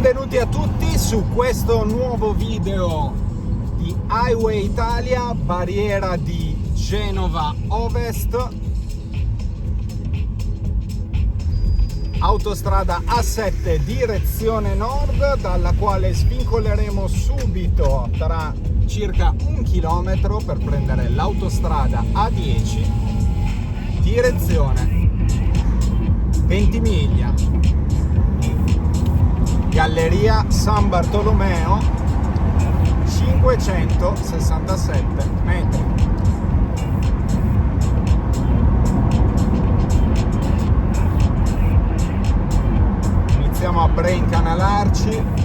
Benvenuti a tutti su questo nuovo video di Highway Italia, barriera di Genova Ovest, autostrada A7 direzione nord, dalla quale svincoleremo subito tra circa 1 chilometro per prendere l'autostrada A10 direzione Ventimiglia, Galleria San Bartolomeo, 567 metri. Iniziamo a preincanalarci.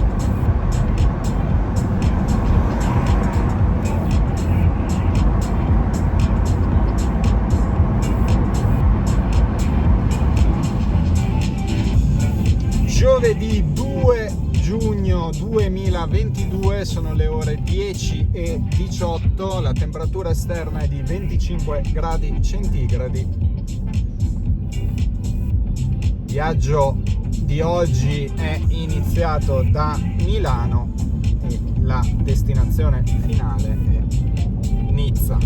Giovedì 2 giugno 2022, sono le ore 10:18, la temperatura esterna è di 25 gradi centigradi. Il viaggio di oggi è iniziato da Milano e la destinazione finale è Nizza.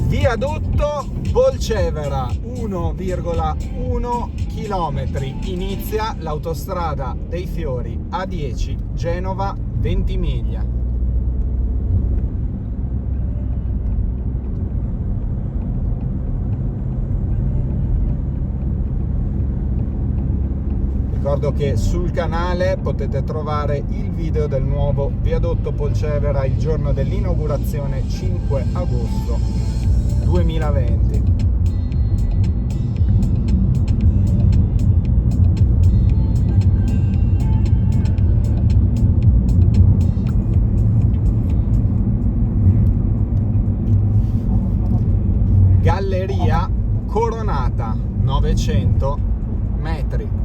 Viadotto Polcevera, 1,1 km, inizia l'autostrada dei Fiori A10 Genova Ventimiglia. Ricordo che sul canale potete trovare il video del nuovo viadotto Polcevera il giorno dell'inaugurazione, 5 agosto 2020. Galleria Coronata, 900 metri.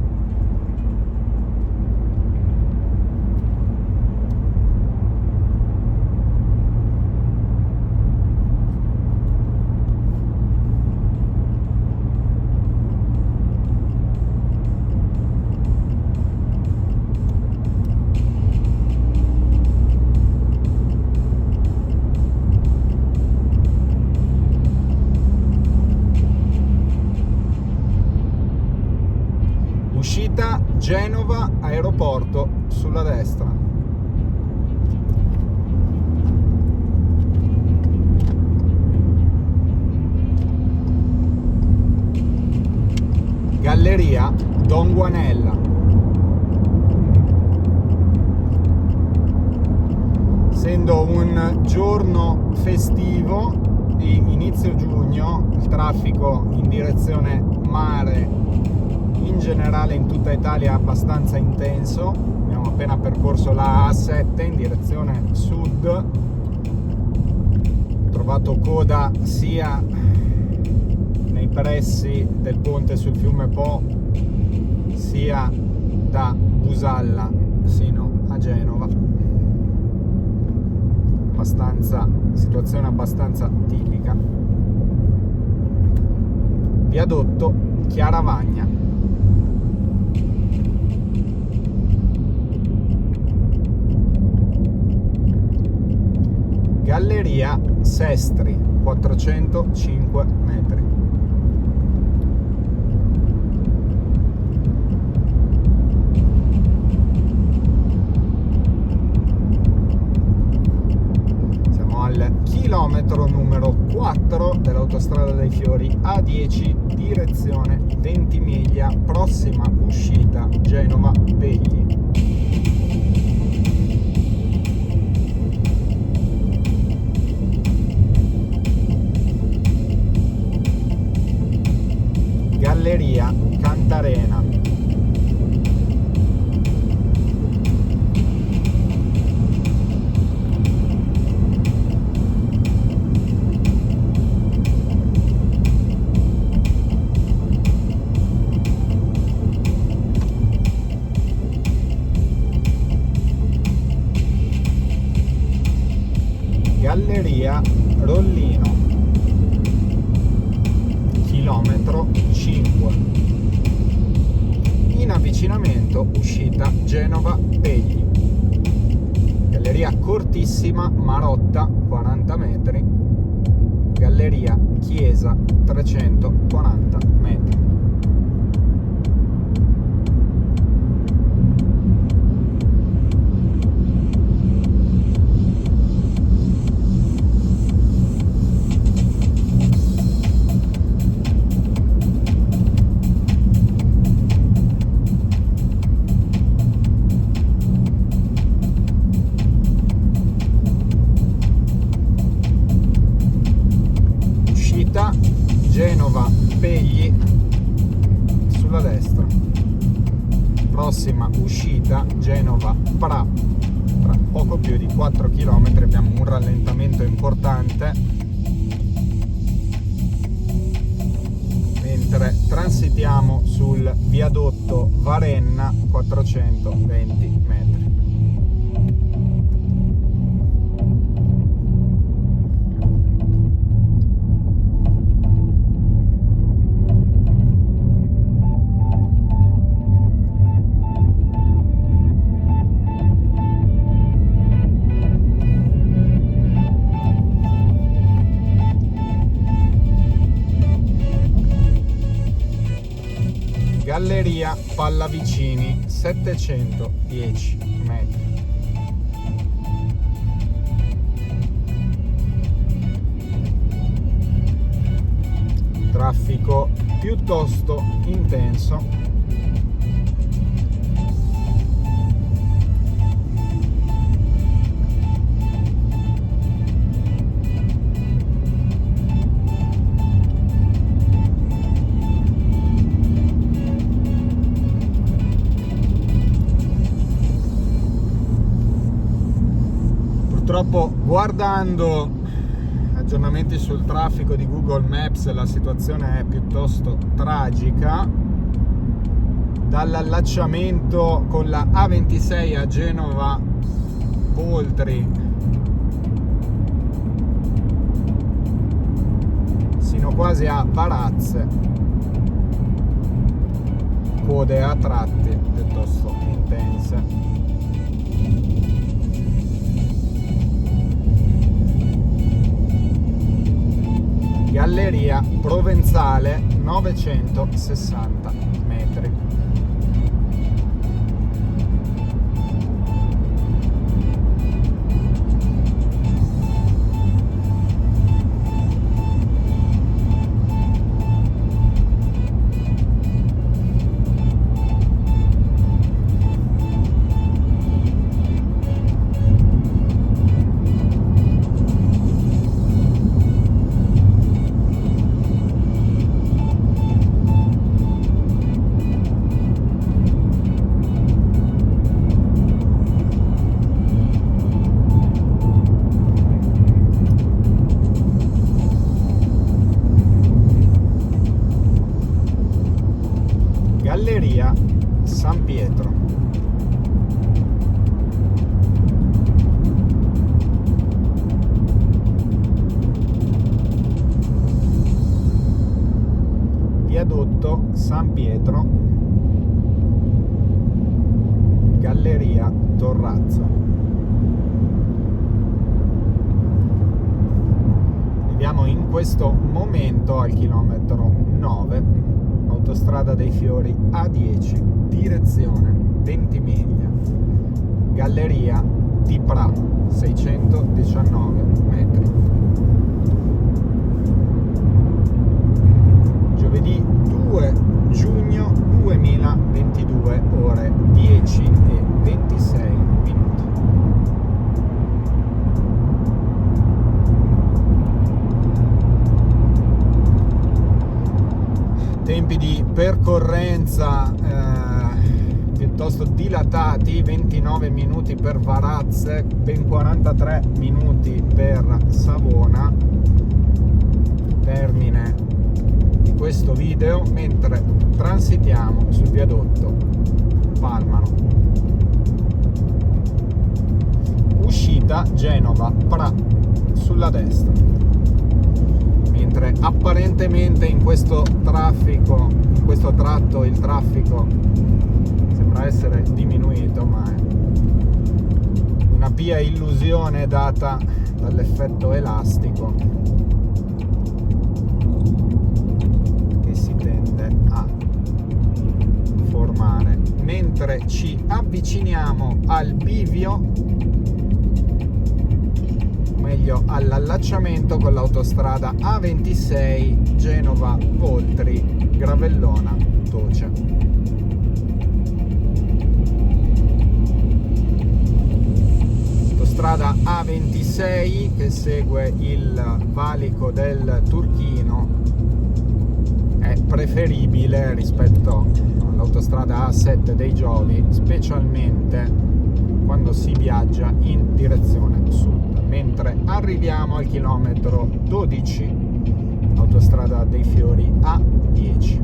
Uscita Genova aeroporto sulla destra. Galleria Don Guanella. Essendo un giorno festivo di inizio giugno, il traffico in direzione mare in generale in tutta Italia è abbastanza intenso. Abbiamo appena percorso la A7 in direzione sud, ho trovato coda sia nei pressi del ponte sul fiume Po sia da Busalla sino a Genova. Situazione abbastanza tipica. Viadotto Chiaravagna. Galleria Sestri, 405 metri. Siamo al chilometro numero 4 dell'autostrada dei Fiori A10 direzione Ventimiglia, prossima uscita Genova Vegli. Galleria Cantarena. Galleria Rollino, chilometro 5. in avvicinamento uscita Genova-Pegli, galleria cortissima, Marotta 40 metri, galleria Chiesa 340 metri. Genova-Pegli sulla destra, prossima uscita Genova-Pra, tra poco più di 4 km. Abbiamo un rallentamento importante mentre transitiamo sul viadotto Varenna 420 metri. Galleria Pallavicini 710 metri. Traffico piuttosto intenso. Purtroppo, guardando aggiornamenti sul traffico di Google Maps, la situazione è piuttosto tragica. Dall'allacciamento con la A26 a Genova Poltri sino quasi a Varazze, code a tratti piuttosto intense. Galleria Provenzale 960 metri. Galleria San Pietro. Viadotto San Pietro, Galleria Torrazzo. Viviamo in questo momento al chilometro 9, autostrada dei Fiori A10, direzione Ventimiglia, galleria di Pra 619 metri. Giovedì 2 giugno 2022, ore 10:26 minuti. Tempi di percorrenza piuttosto dilatati, 29 minuti per Varazze, ben 43 minuti per Savona. Termine di questo video mentre transitiamo sul viadotto Palmano. Uscita Genova Pra sulla destra, mentre apparentemente in questo tratto il traffico sembra essere diminuito, ma è una pia illusione data dall'effetto elastico che si tende a formare mentre ci avviciniamo al bivio, meglio all'allacciamento con l'autostrada A26 Genova-Voltri Gravellona-Toce. Autostrada A26 che segue il valico del Turchino è preferibile rispetto all'autostrada A7 dei Giovi, specialmente quando si viaggia in direzione sud. Mentre arriviamo al chilometro 12, autostrada dei Fiori A10.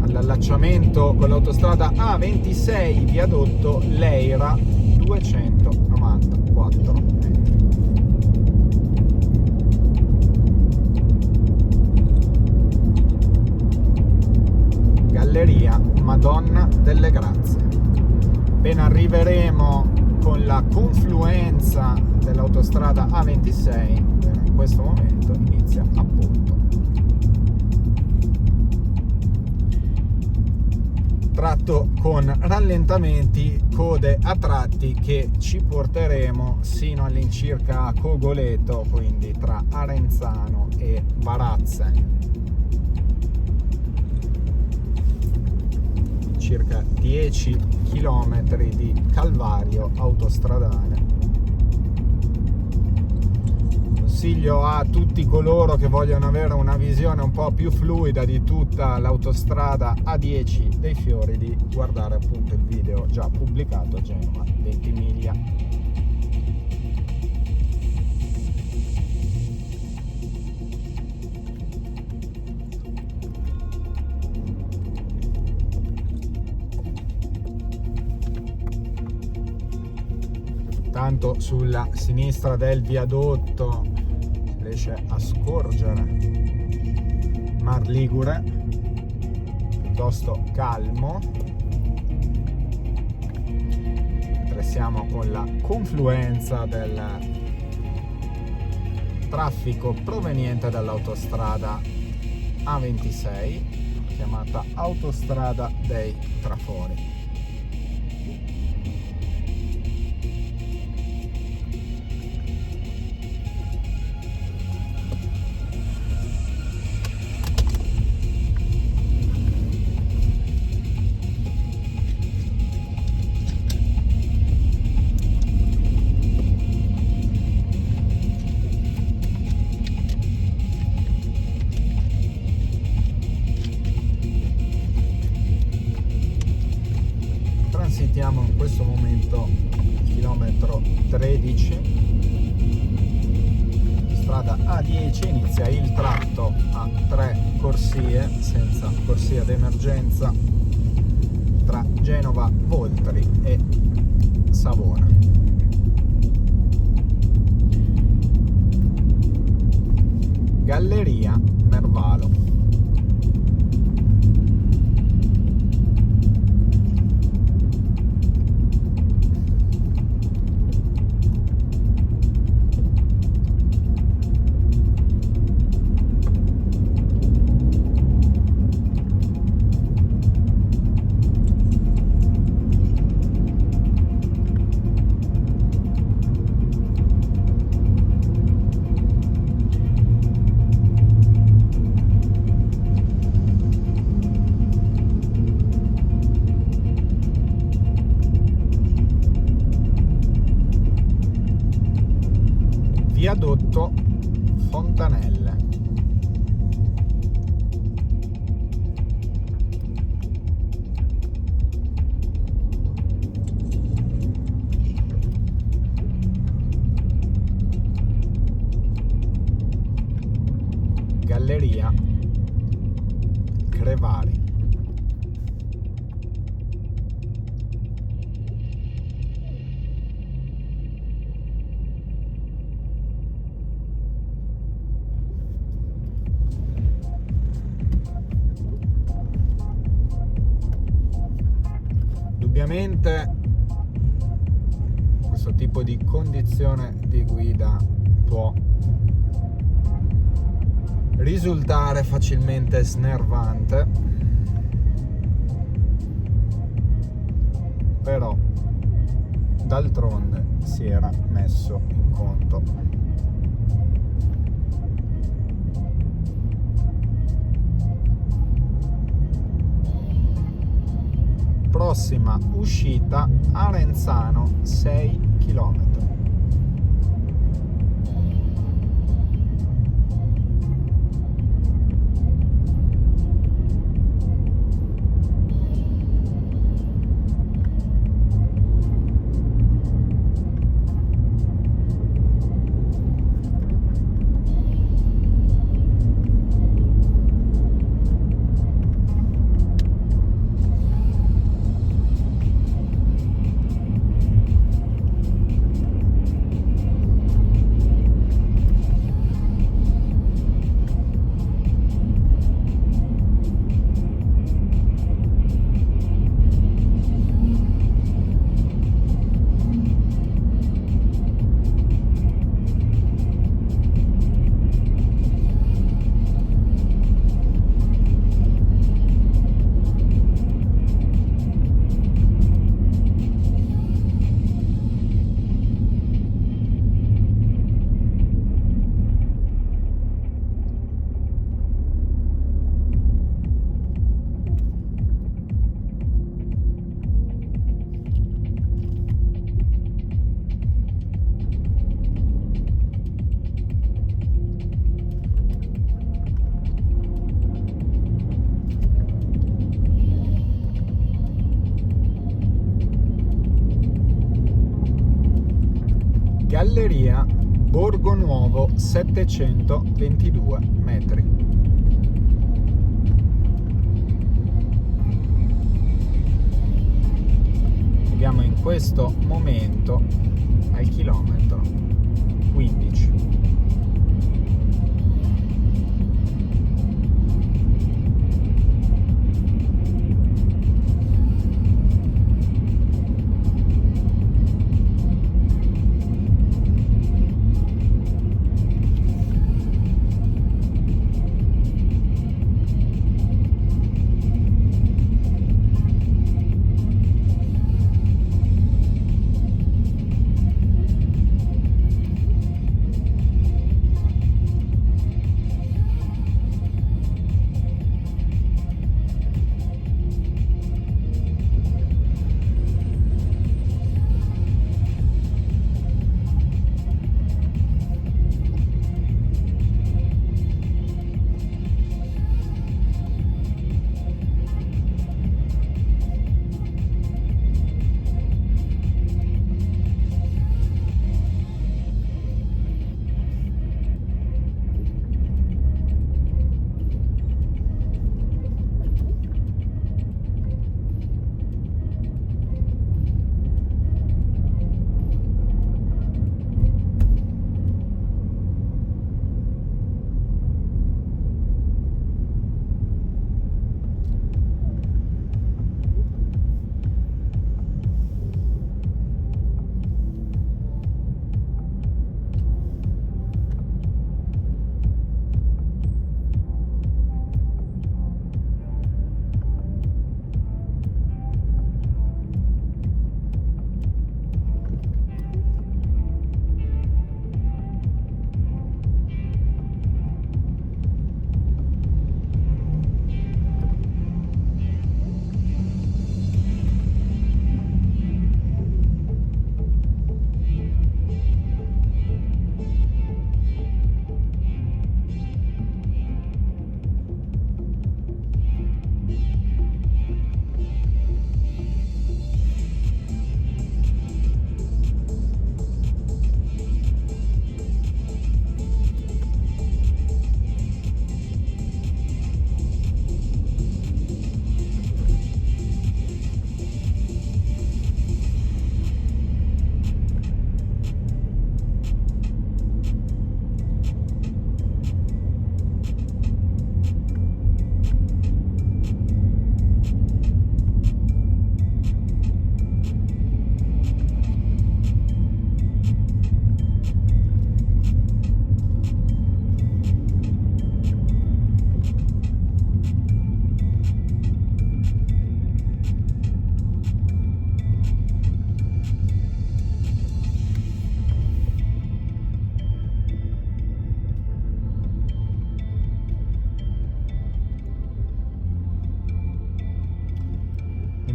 All'allacciamento con l'autostrada A26 viadotto Leira 294 metri. Galleria Madonna delle Grazie. Appena arriveremo con la confluenza dell'autostrada A26, in questo momento inizia appunto tratto con rallentamenti, code a tratti che ci porteremo sino all'incirca a Cogoleto, quindi tra Arenzano e Varazze. Circa 10 km di calvario autostradale. Consiglio a tutti coloro che vogliono avere una visione un po' più fluida di tutta l'autostrada A10 dei Fiori di guardare appunto il video già pubblicato a Genova Ventimiglia. Tanto sulla sinistra del viadotto si riesce a scorgere Mar Ligure, piuttosto calmo, mentre siamo con la confluenza del traffico proveniente dall'autostrada A26, chiamata autostrada dei Trafori. Transitiamo in questo momento il chilometro 13, strada A10, inizia il tratto a 3 corsie senza corsia d'emergenza tra Genova, Voltri e Savona. Galleria Mervalo. Viadotto Fontanelle. Galleria Crevari. Ovviamente questo tipo di condizione di guida può risultare facilmente snervante, però d'altronde si era messo in conto. Prossima uscita Arenzano 6 km. Galleria Borgo Nuovo 722 metri. Abbiamo in questo momento al chilometro 15.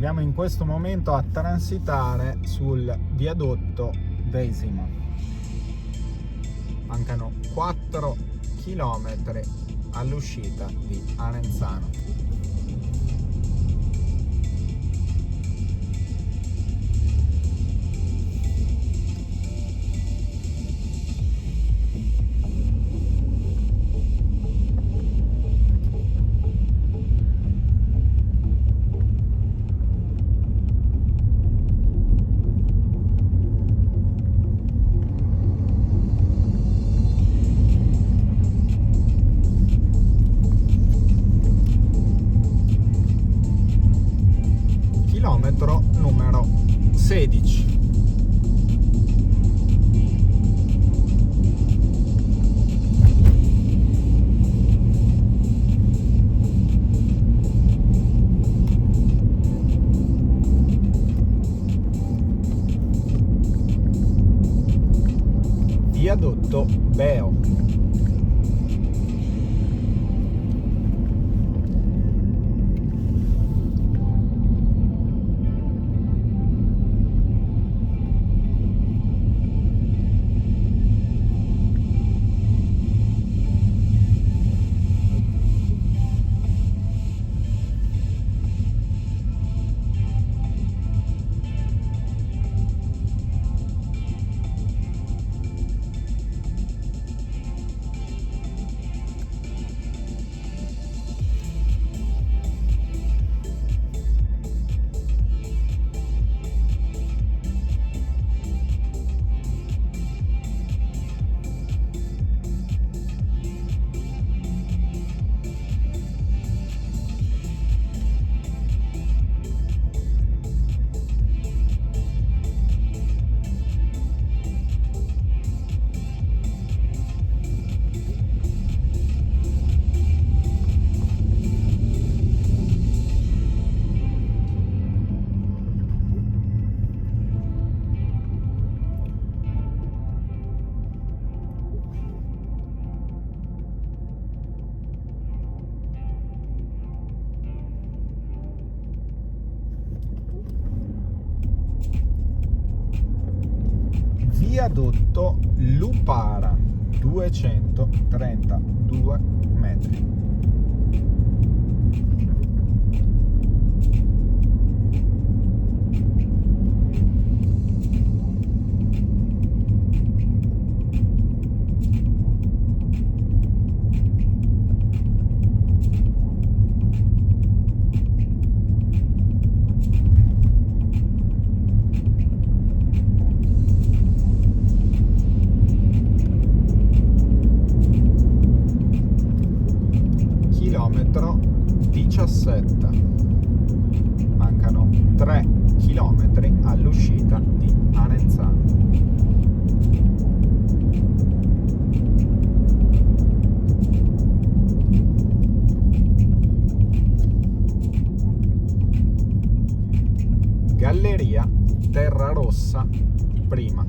andiamo in questo momento a transitare sul viadotto X. Mancano 4 km all'uscita di Arenzano. Chilometro numero 16. Viadotto Beo. Viadotto Lupara, 232 metri. Chilometro 17. Mancano 3 chilometri all'uscita di Arenzano. Galleria Terra Rossa prima.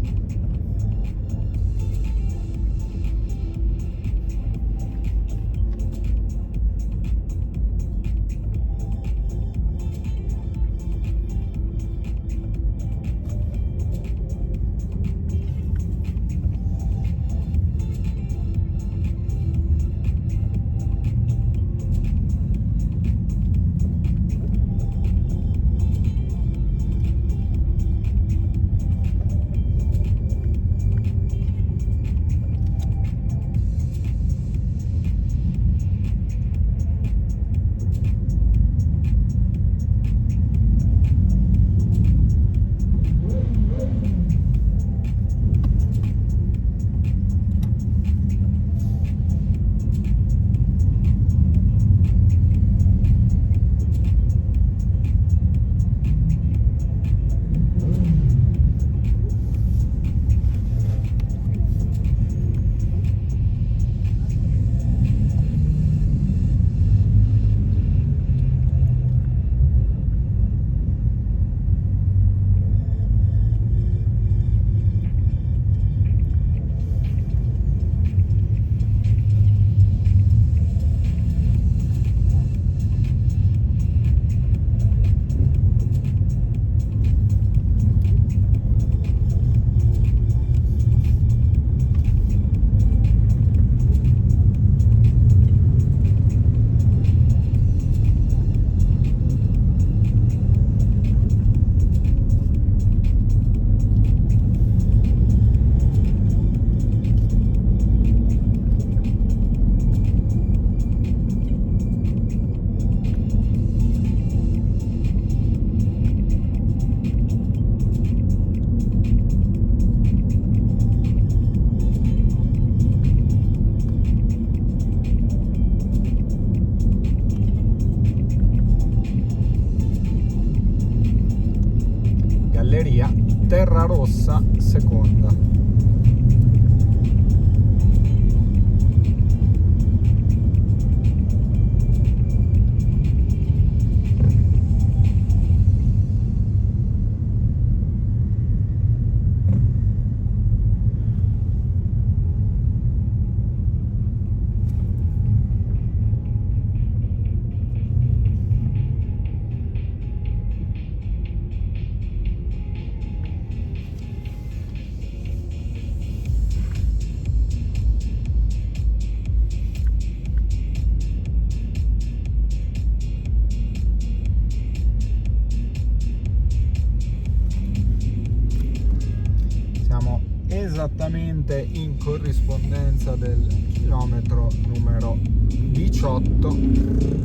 galleria Terrarossa Seconda. Esattamente in corrispondenza del chilometro numero 18.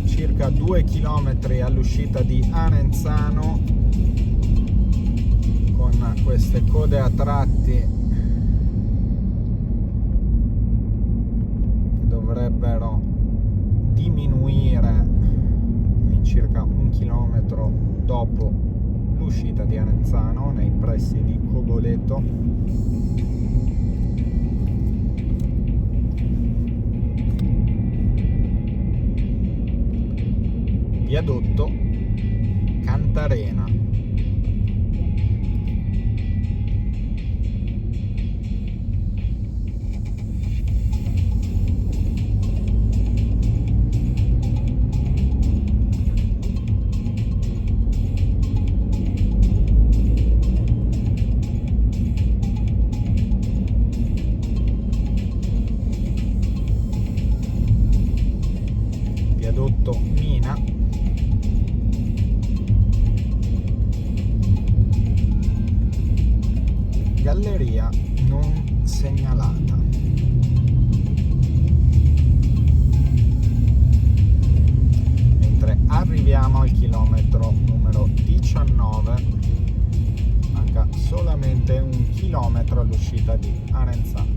Circa 2 chilometri all'uscita di Arenzano, con queste code a tratti che dovrebbero diminuire all'incirca 1 chilometro dopo l'uscita di Arenzano, nei pressi di Cogoleto. Viadotto Cantarena. Viadotto Mina. Galleria non segnalata. Mentre arriviamo al chilometro numero 19, manca solamente 1 chilometro all'uscita di Arenzano.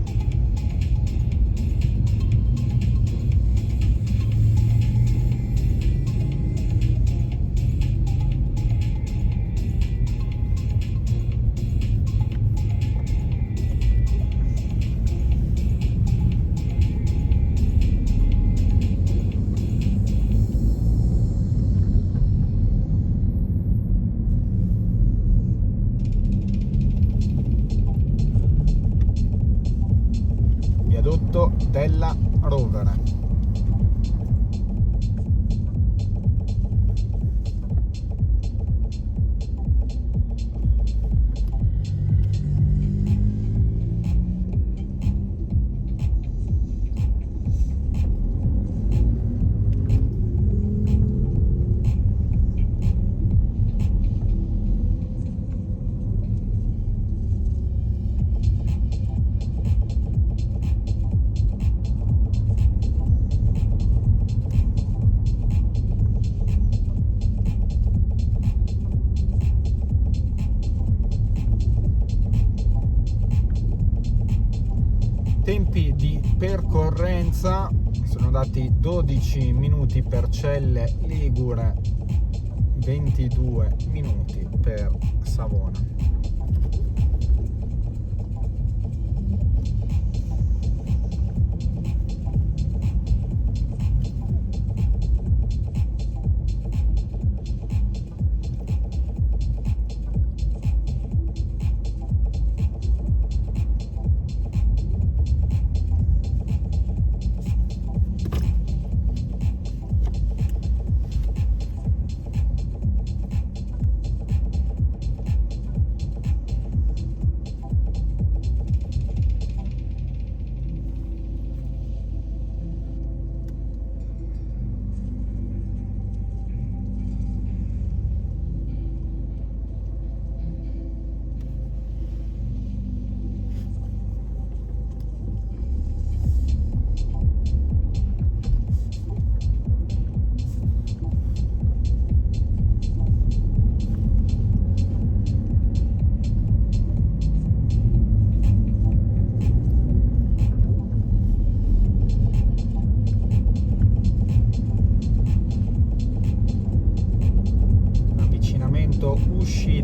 Viadotto della Rovere. Tempi di percorrenza sono dati 12 minuti per Celle Ligure, 22 minuti per Savona.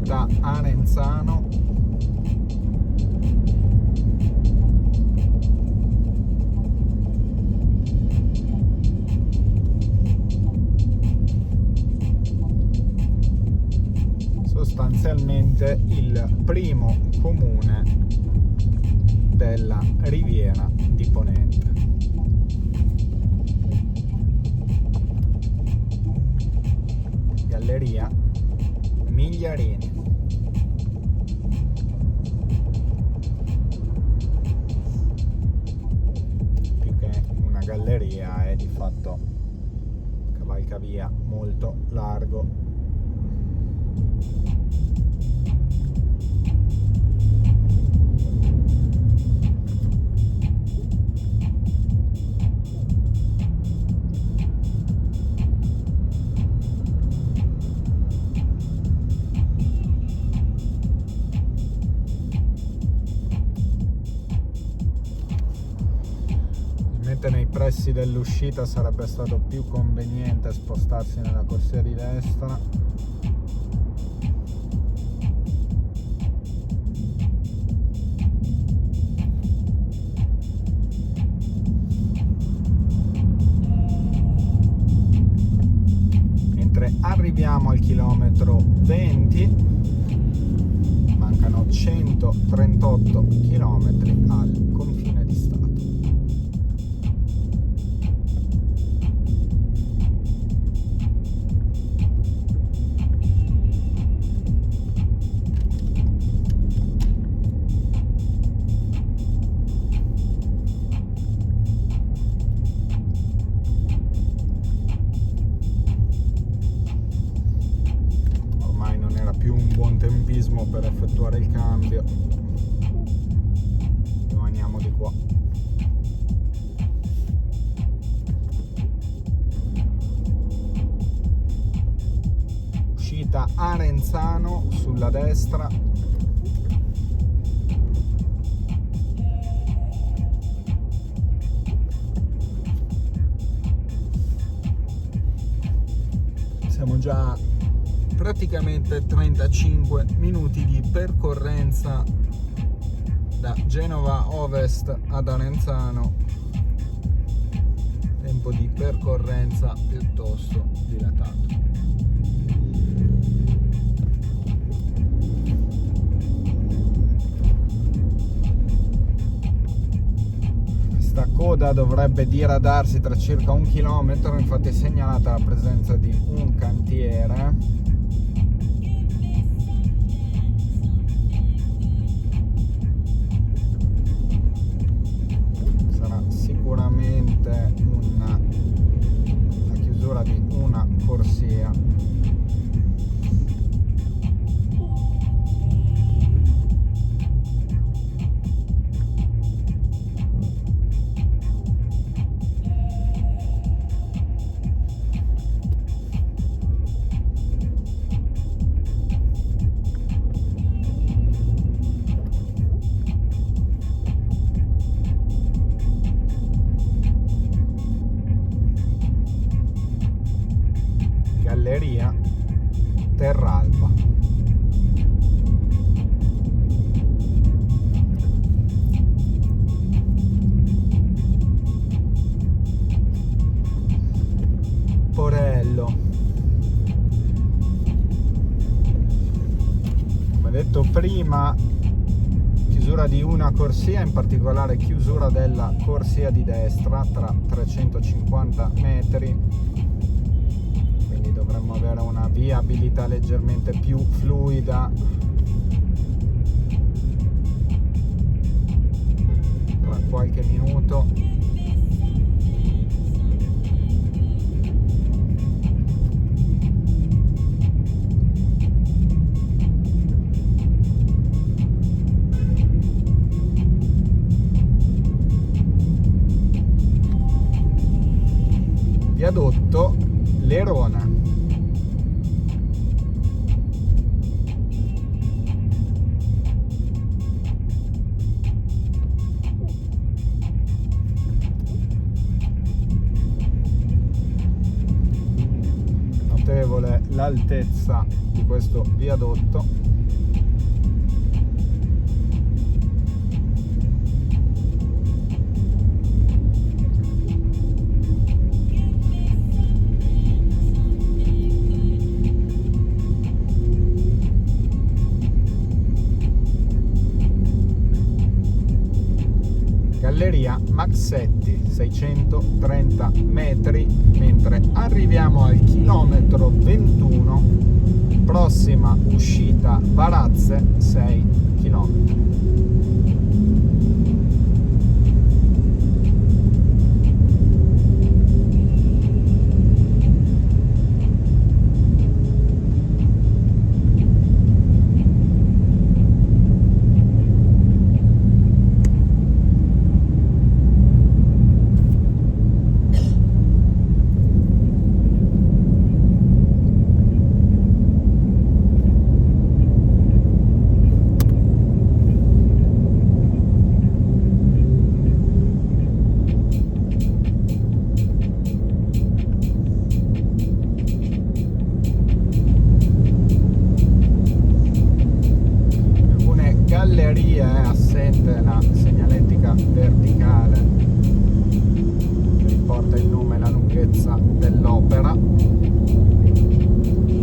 Città Arenzano. Sostanzialmente il primo comune della Riviera di Ponente. Galleria Migliarini. Più che una galleria è di fatto cavalcavia molto largo. Nei pressi dell'uscita sarebbe stato più conveniente spostarsi nella corsia di destra. Mentre arriviamo al chilometro 20, mancano 138 chilometri al confine di Stato. Per effettuare il cambio rimaniamo di qua. Uscita Arenzano sulla destra. Siamo già praticamente 35 minuti di percorrenza da Genova Ovest ad Arenzano, tempo di percorrenza piuttosto dilatato. Questa coda dovrebbe diradarsi tra circa 1 chilometro, infatti è segnalata la presenza di un cantiere. Sicuramente la chiusura di una corsia. Galleria Terralba. Porello. Come detto prima, chiusura di una corsia, in particolare chiusura della corsia di destra tra 350 metri. Dovremmo avere una viabilità leggermente più fluida. Tra qualche minuto. Viadotto Lerona. Notevole l'altezza di questo viadotto. Galleria Maxetti, 630 metri, mentre arriviamo al chilometro 21, prossima uscita Varazze, 6 chilometri. Galleria è assente la segnaletica verticale che riporta il nome e la lunghezza dell'opera.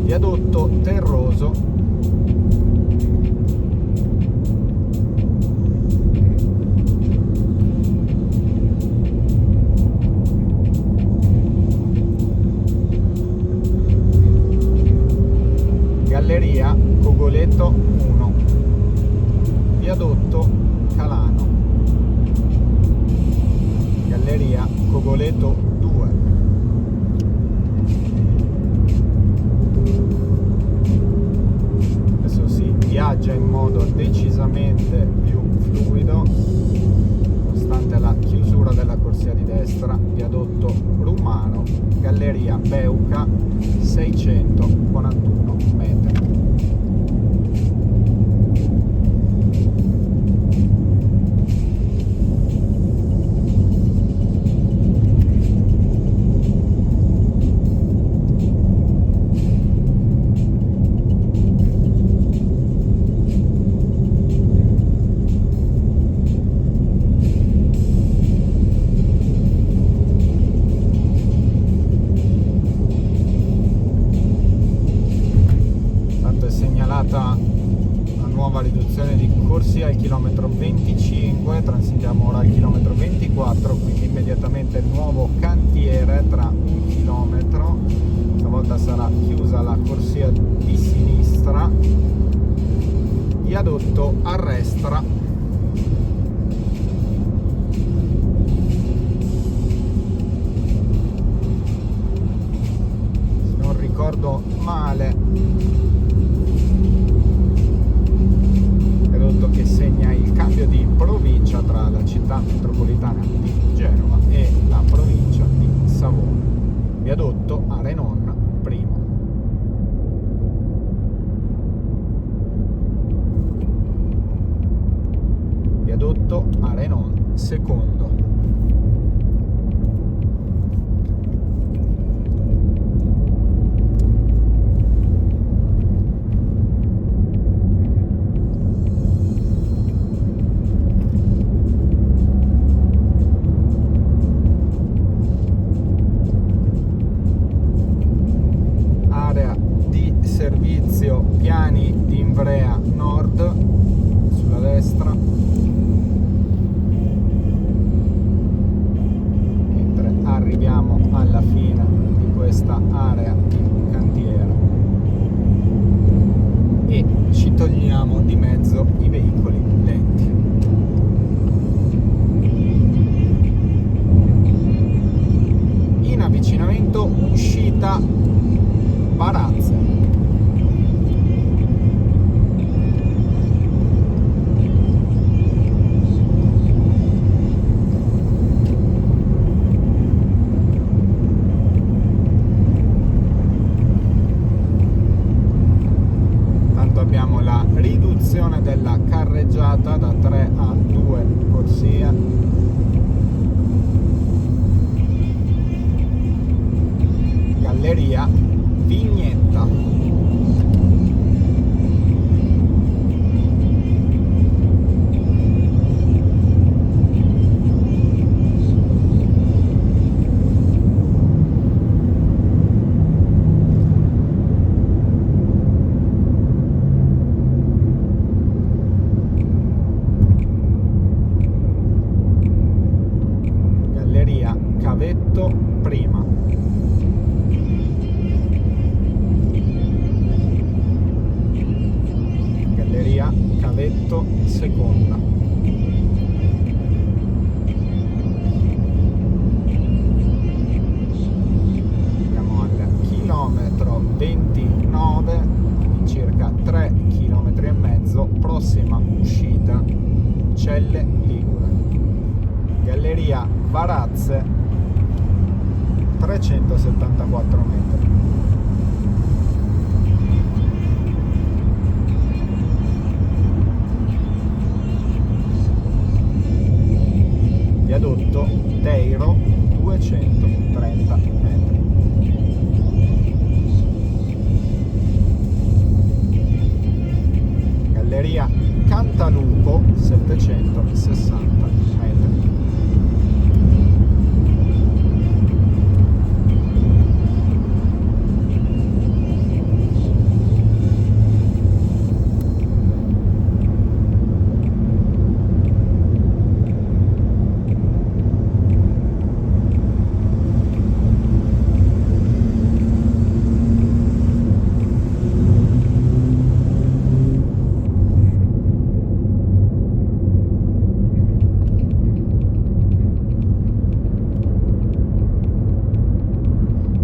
Viadotto terroso, Galleria Cogoleto 1, Viadotto Calano, Galleria Cogoleto 2, adesso si viaggia in modo decisamente più fluido nonostante la chiusura della corsia di destra. Viadotto Rumaro, Galleria Beuca, 641 metri. La nuova riduzione di corsia al chilometro 25, transitiamo ora al chilometro 24, quindi immediatamente il nuovo cantiere tra un chilometro. Stavolta sarà chiusa la corsia di sinistra, viadotto Arrestra, se non ricordo male che segna il cambio di provincia tra la città metropolitana di Genova e la provincia di Savona. Viadotto Arenon primo. Viadotto Arenon secondo. Servizio piani di Ivrea Nord sulla destra, mentre arriviamo alla fine di questa area di cantiere e ci togliamo di mezzo i veicoli lenti. In avvicinamento uscita Varazze. Abbiamo la riduzione della carreggiata da 3 a 2 corsie. Galleria Vignetta. Cavetto prima. Galleria Cavetto seconda. Andiamo al chilometro 29, in circa 3 km e mezzo, prossima uscita Celle Ligure. Galleria Varazze 374 metri. Viadotto Teiro 230 metri. Galleria Cantalupo 760 metri.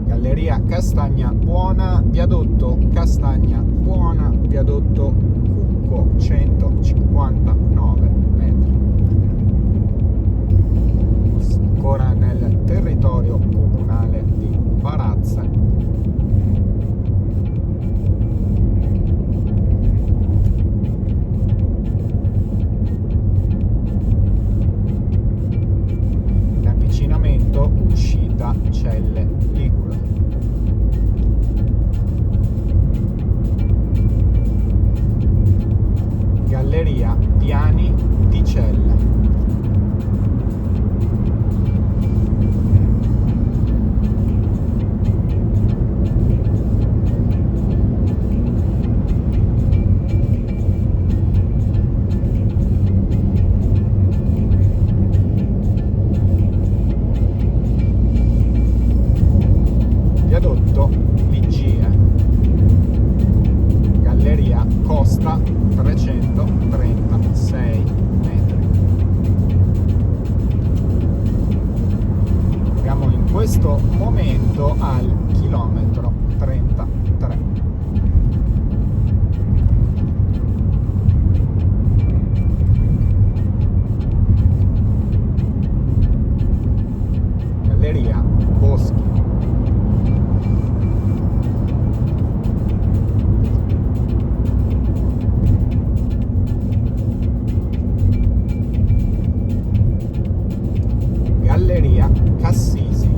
Galleria Castagna Buona, viadotto Castagna Buona, viadotto Cucco 159 metri. Ancora nel territorio comunale di Varazze. Avvicinamento uscita Celle Ligure. Galleria Piani di Celle. Viadotto Ligie. Galleria Costa 336 metri. Siamo in questo momento al chilometro 33. Galleria Boschi. Galleria Cassisi.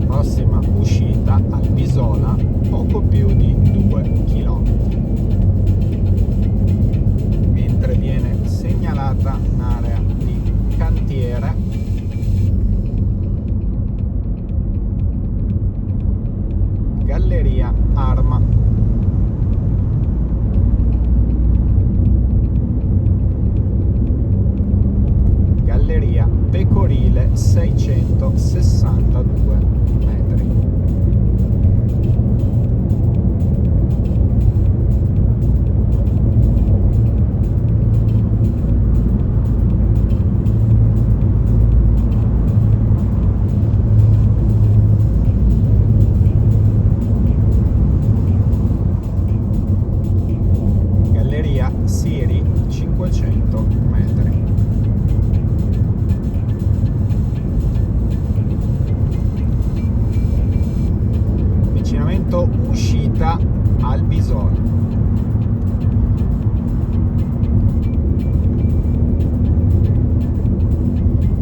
Prossima uscita Albisola, poco più di 2 km. Mentre viene segnalata un'area di cantiere. Galleria Arma. Galleria Pecorile 662 metri. Galleria Siri 500 metri. Avvicinamento uscita Albisola.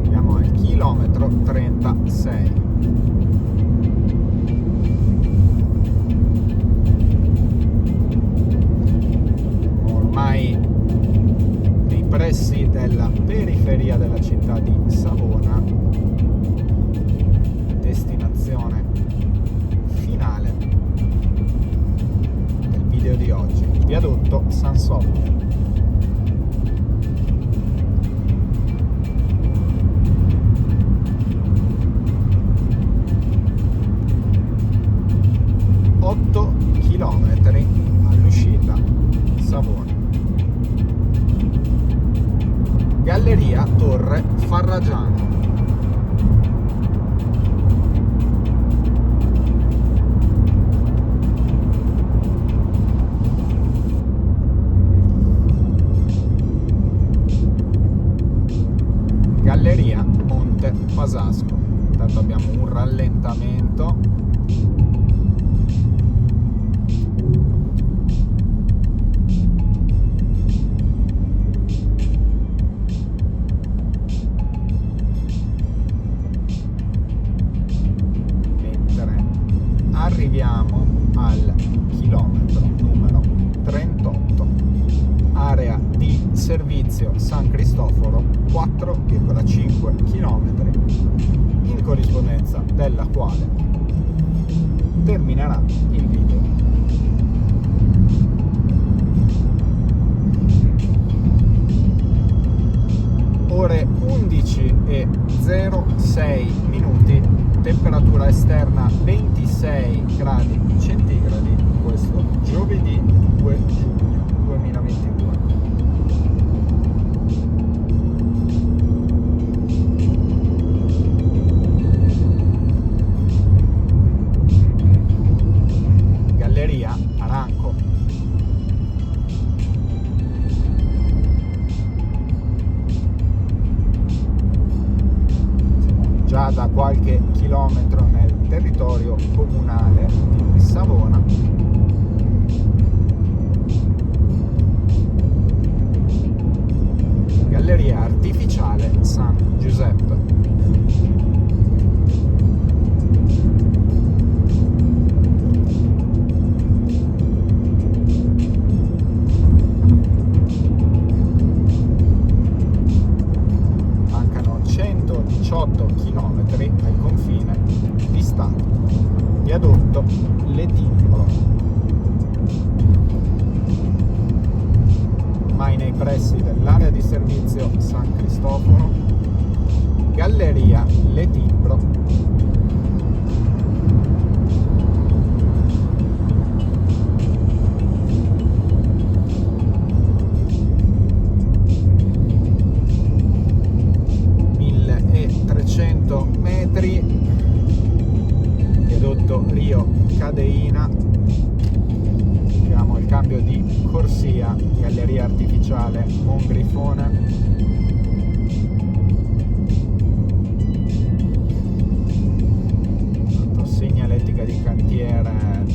Siamo al chilometro 36. Ormai nei pressi della periferia della città di Savona, destinazione finale del video di oggi, viadotto Sansovino. Galleria Torre Farragiano. Galleria Monte Pasasco. Intanto abbiamo un rallentamento. Mentre arriviamo al chilometro numero 38, area di servizio San Cristoforo, 4,5 km, in corrispondenza della quale terminerà il video. Ore 11:06 minuti, temperatura esterna 26 gradi centigradi, questo giovedì 2 giugno 2022. Galleria Aranco. Siamo già da qualche chilometro nel territorio comunale di Savona. Galleria artificiale San Giuseppe. Mancano 118 km al confine di Stato. Viadotto Letimbro. Mai nei pressi dell'area di servizio San Cristoforo. Galleria Letimbro. Metri, viadotto Rio Cadeina. Abbiamo il cambio di corsia, galleria artificiale Mongrifone. Segnaletica di cantiere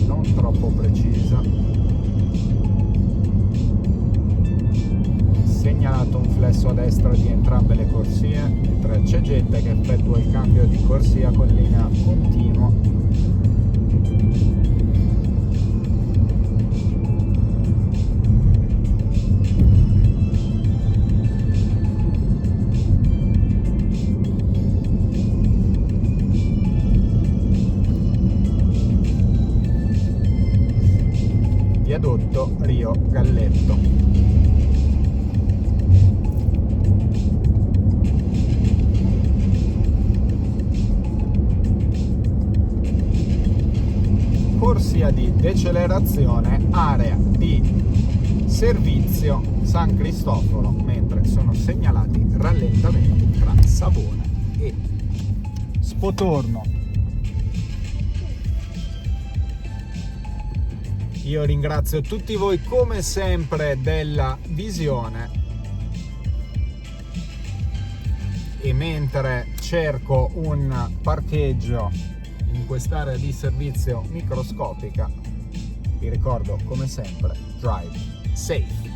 non troppo precisa. Segnalato un flesso a destra di entrambe le corsie, mentre c'è gente che effettua il cambio di corsia con linea continua. Viadotto Rio Galletto. Corsia di decelerazione, area di servizio San Cristoforo, mentre sono segnalati rallentamenti tra Savona e Spotorno. Io ringrazio tutti voi come sempre della visione, e mentre cerco un parcheggio in quest'area di servizio microscopica, vi ricordo come sempre: drive safe.